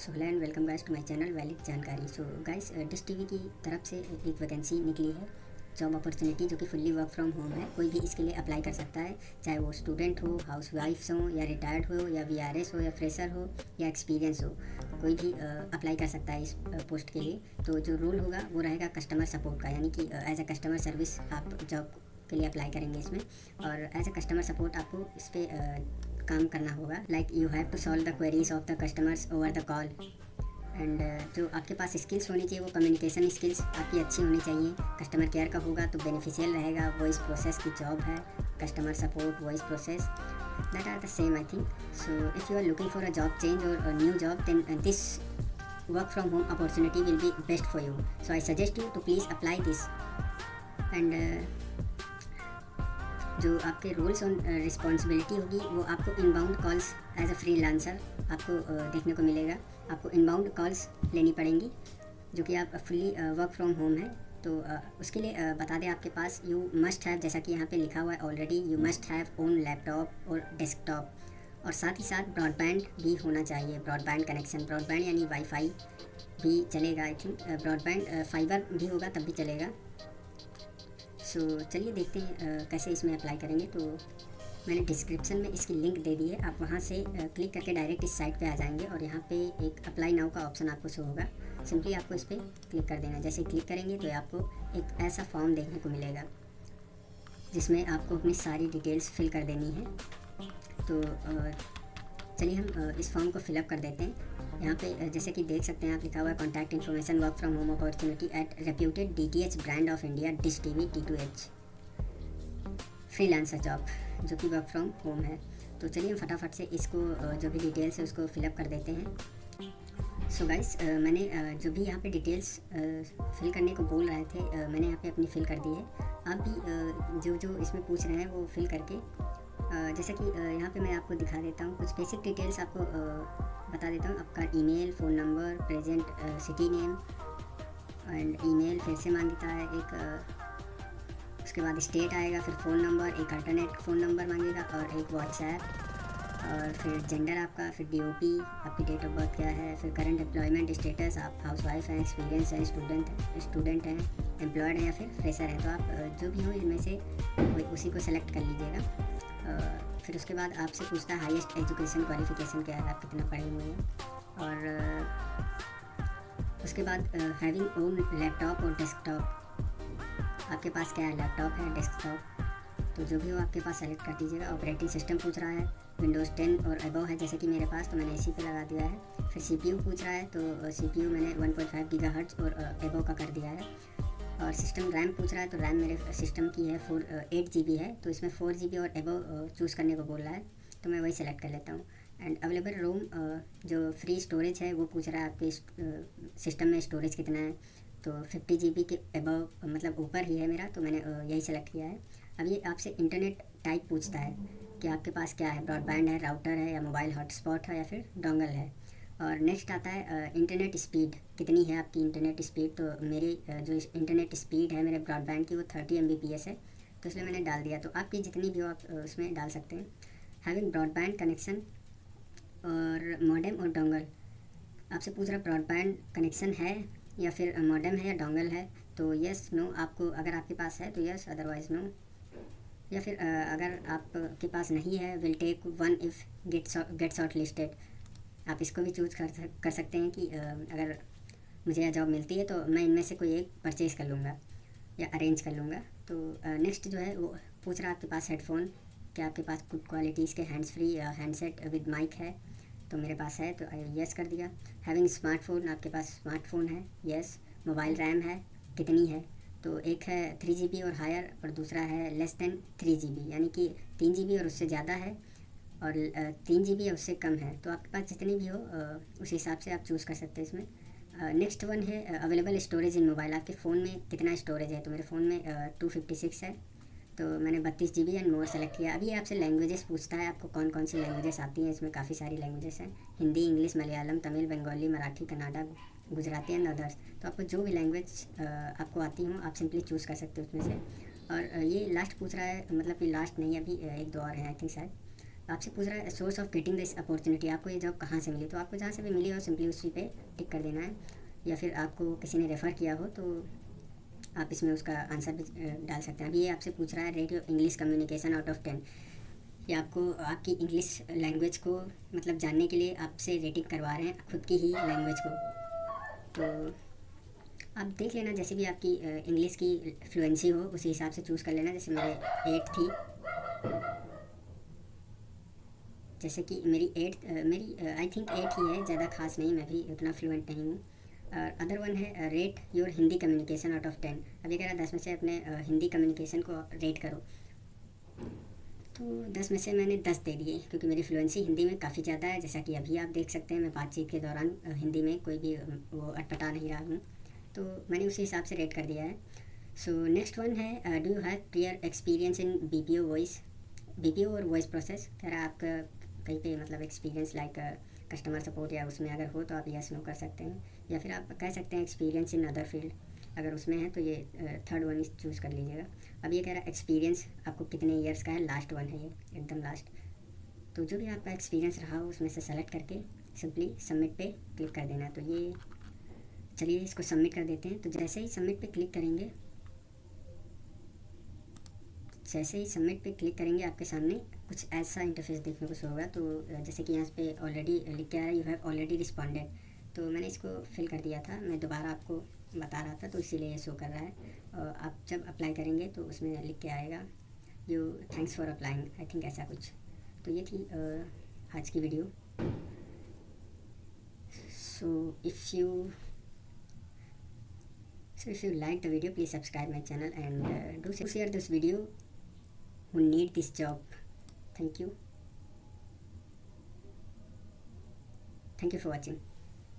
So hello and welcome guys to my channel valid जानकारी। So guys dish TV की तरफ से एक वैकेंसी निकली है, जॉब अपॉर्चुनिटी, जो कि फुल्ली वर्क फ्रॉम होम है। कोई भी इसके लिए अप्लाई कर सकता है, चाहे वो स्टूडेंट हो, हाउस वाइफ्स हो, या रिटायर्ड हो, या वीआरएस हो, या फ्रेशर हो, या एक्सपीरियंस हो। कोई भी अप्लाई कर सकता है इस पोस्ट के लिए। तो जो रोल होगा वो रहेगा कस्टमर सपोर्ट का, यानी कि एज अ कस्टमर सर्विस आप जॉब के लिए अप्लाई करेंगे इसमें। और एज अ कस्टमर सपोर्ट आपको इस पर काम करना होगा। Like you have to solve the queries of the customers over the call. And जो आपके पास स्किल्स होनी चाहिए वो कम्युनिकेशन स्किल्स आपकी अच्छी होनी चाहिए। कस्टमर केयर का होगा तो बेनिफिशियल रहेगा। वॉइस प्रोसेस की जॉब है, customer support, voice process, that are the same I think. So if you are looking for a job change और new job, then this work from home opportunity will be best for you. So I suggest you to please apply this. And जो आपके rules और responsibility होगी वो आपको inbound calls as a freelancer आपको देखने को मिलेगा। आपको इनबाउंड कॉल्स लेनी पड़ेंगी, जो कि आप फुल्ली वर्क फ्रॉम होम है। तो उसके लिए बता दें, आपके पास यू मस्ट हैव, जैसा कि यहाँ पे लिखा हुआ है already, you must have own laptop और डेस्कटॉप, और साथ ही साथ ब्रॉडबैंड भी होना चाहिए। ब्रॉडबैंड कनेक्शन, ब्रॉडबैंड यानी वाईफाई भी चलेगा आई थिंक। ब्रॉडबैंड फाइबर भी होगा तब भी चलेगा। सो चलिए देखते हैं कैसे इसमें अप्लाई करेंगे। तो मैंने डिस्क्रिप्शन में इसकी लिंक दे दी है, आप वहाँ से क्लिक करके डायरेक्ट इस साइट पे आ जाएंगे और यहाँ पे एक अप्लाई नाउ का ऑप्शन आपको शो होगा। सिंपली आपको इस पर क्लिक कर देना। जैसे क्लिक करेंगे तो आपको एक ऐसा फॉर्म देखने को मिलेगा जिसमें आपको अपनी सारी डिटेल्स फिल कर देनी है। तो चलिए हम इस फॉर्म को फिलअप कर देते हैं। यहाँ पे जैसे कि देख सकते हैं आप, लिखा हुआ है contact information work from home opportunity eight reputed DTH brand of India dish TV T2H freelancer job, जो कि वर्क फ्रॉम होम है। तो चलिए हम फटाफट से इसको जो भी डिटेल्स है उसको फिलअप कर देते हैं। सो गाइस मैंने जो भी यहाँ पे डिटेल्स फिल करने को बोल रहे थे, मैंने यहाँ पे अपनी फिल कर दी है। आप भी जो जो इसमें पूछ रहे हैं वो फिल करके, जैसा कि यहाँ पे मैं आपको दिखा देता हूँ, कुछ बेसिक डिटेल्स आपको बता देता हूँ। आपका email, phone number, present city name and email फिर से मांगता है एक, उसके बाद स्टेट आएगा, फिर फ़ोन नंबर, एक अल्टरनेट फ़ोन नंबर मांगेगा और एक व्हाट्सएप, और फिर जेंडर आपका, फिर DOP, आपकी डेट ऑफ बर्थ क्या है, फिर करंट एम्प्लॉयमेंट स्टेटस, आप हाउस वाइफ हैं, एक्सपीरियंस है, स्टूडेंट हैं, एम्प्लॉयड हैं या फिर फ्रेशर हैं। तो आप जो भी हो इनमें से उसी को सेलेक्ट कर लीजिएगा। फिर उसके बाद आपसे पूछता है हाईएस्ट एजुकेशन क्वालिफिकेशन क्या है, आप कितना पढ़े हुए हैं, और उसके बाद हैविंग ओन लैपटॉप और डेस्कटॉप, आपके पास क्या है, लैपटॉप है, डेस्कटॉप, तो जो भी हो आपके पास सेलेक्ट कर दीजिएगा। ऑपरेटिंग सिस्टम पूछ रहा है, विंडोज़ 10 और अबव है जैसे कि मेरे पास, तो मैंने इसी पे लगा दिया है। फिर CPU पूछ रहा है, तो CPU मैंने 1.5 गीगाहर्ट्ज़ और अबव का कर दिया है। और सिस्टम रैम पूछ रहा है, तो रैम मेरे सिस्टम की है 8 GB है, तो इसमें 4 GB और अबव चूज़ करने को बोल रहा है, तो मैं वही सेलेक्ट कर लेता हूँ। एंड अवेलेबल रोम, जो फ्री स्टोरेज है वो पूछ रहा है आपके सिस्टम में स्टोरेज कितना है, तो 50 GB के अबव, मतलब ऊपर ही है मेरा, तो मैंने यही सेलेक्ट किया है। अब ये आपसे इंटरनेट टाइप पूछता है कि आपके पास क्या है, ब्रॉडबैंड है, राउटर है, या मोबाइल हॉटस्पॉट है, या फिर डोंगल है। और नेक्स्ट आता है इंटरनेट स्पीड, कितनी है आपकी इंटरनेट स्पीड। तो मेरी जो इंटरनेट स्पीड है मेरे ब्रॉडबैंड की वो 30 Mbps है, तो इसलिए मैंने डाल दिया। तो आपकी जितनी भी हो आप उसमें डाल सकते हैं। हैविंग ब्रॉडबैंड कनेक्शन और मॉडेम और डोंगल, आपसे पूछ रहा ब्रॉडबैंड कनेक्शन है या फिर मॉडेम है या डोंगल है, तो यस नो, आपको अगर आपके पास है तो यस, अदरवाइज़ नो। या फिर अगर आपके पास नहीं है, will take one if get shortlisted, आप इसको भी चूज़ कर सकते हैं कि अगर मुझे यह जॉब मिलती है तो मैं इनमें से कोई एक परचेज़ कर लूँगा या अरेंज कर लूँगा। तो नेक्स्ट जो है वो पूछ रहा है आपके पास हेडफोन, क्या आपके पास गुड क्वालिटीज़ के hands free handset with mic है, तो मेरे पास है, तो यस कर दिया। हैविंग स्मार्टफोन, आपके पास स्मार्टफोन है, यस। मोबाइल रैम है, कितनी है, तो एक है 3 GB और हायर, और दूसरा है लेस देन 3 GB, यानी कि 3 GB और उससे ज़्यादा है, और 3 GB या उससे कम है। तो आपके पास जितनी भी हो उस हिसाब से आप चूज़ कर सकते हैं इसमें। नेक्स्ट वन है अवेलेबल स्टोरेज इन मोबाइल, आपके फ़ोन में कितना स्टोरेज है, तो मेरे फ़ोन में 256 है, तो मैंने 32 GB एंड मोर सेलेक्ट किया। अभी आपसे लैंग्वेजेस पूछता है, आपको कौन कौन सी लैंग्वेजेस आती हैं। इसमें काफ़ी सारी लैंग्वेजेस हैं, Hindi, English, Malayalam, Tamil, Bengali, Marathi, Kannada, Gujarati and others. तो आपको जो भी लैंग्वेज आपको आती हो आप सिंपली चूज़ कर सकते हो उसमें से। और ये लास्ट पूछ रहा है, मतलब कि लास्ट नहीं, अभी 1-2 और हैं आई थिंक शायद। आपसे पूछ रहा है source of getting this opportunity, आपको ये जॉब कहाँ से मिली, तो आपको जहाँ से भी मिली हो सिंपली उसी पे टिक कर देना है, या फिर आपको किसी ने रेफ़र किया हो तो आप इसमें उसका आंसर भी डाल सकते हैं। अभी ये आपसे पूछ रहा है rate your English communication out of 10, ये आपको आपकी इंग्लिश लैंग्वेज को मतलब जानने के लिए आपसे रेटिंग करवा रहे हैं खुद की ही लैंग्वेज को। तो आप देख लेना जैसे भी आपकी इंग्लिश की फ्लुएंसी हो उसी हिसाब से चूज़ कर लेना। जैसे मेरे 8 थी, जैसे कि मेरी आई थिंक 8 ही है, ज़्यादा खास नहीं, मैं भी उतना फ्लुएंट नहीं हूँ। और अदर वन है rate your Hindi communication out of 10, अभी कह रहा 10 में से अपने हिंदी कम्युनिकेशन को रेट करो, तो 10 में से मैंने 10 दे दिए क्योंकि मेरी फ्लुएंसी हिंदी में काफ़ी ज़्यादा है। जैसा कि अभी आप देख सकते हैं मैं बातचीत के दौरान हिंदी में कोई भी वो अटपटा नहीं रहा हूँ, तो मैंने उसी हिसाब से रेट कर दिया है। सो नेक्स्ट वन है do you have prior experience in BPO और वॉइस प्रोसेस, कह रहा है आपका कहीं पे मतलब एक्सपीरियंस लाइक कस्टमर सपोर्ट या उसमें अगर हो तो आप यस नो कर सकते हैं, या फिर आप कह सकते हैं एक्सपीरियंस इन अदर फील्ड, अगर उसमें है तो ये थर्ड वन चूज़ कर लीजिएगा। अब ये कह रहा है एक्सपीरियंस आपको कितने ईयर्स का है, लास्ट वन है ये एकदम लास्ट, तो जो भी आपका एक्सपीरियंस रहा हो उसमें से सेलेक्ट करके सिंपली सबमिट पे क्लिक कर देना। तो ये चलिए इसको सबमिट कर देते हैं। तो जैसे ही सबमिट पे क्लिक करेंगे आपके सामने कुछ ऐसा इंटरफेस देखने को शो होगा। तो जैसे कि यहाँ पे ऑलरेडी लिख के आ रहा है यू हैव ऑलरेडी रिस्पॉन्डेड, तो मैंने इसको फिल कर दिया था, मैं दोबारा आपको बता रहा था तो इसीलिए ये शो कर रहा है। और आप जब अप्लाई करेंगे तो उसमें लिख के आएगा you thanks for applying, I think ऐसा कुछ। तो ये थी आज की video. So if you like the video, please subscribe my channel and do share this video who need this job. Thank you for watching.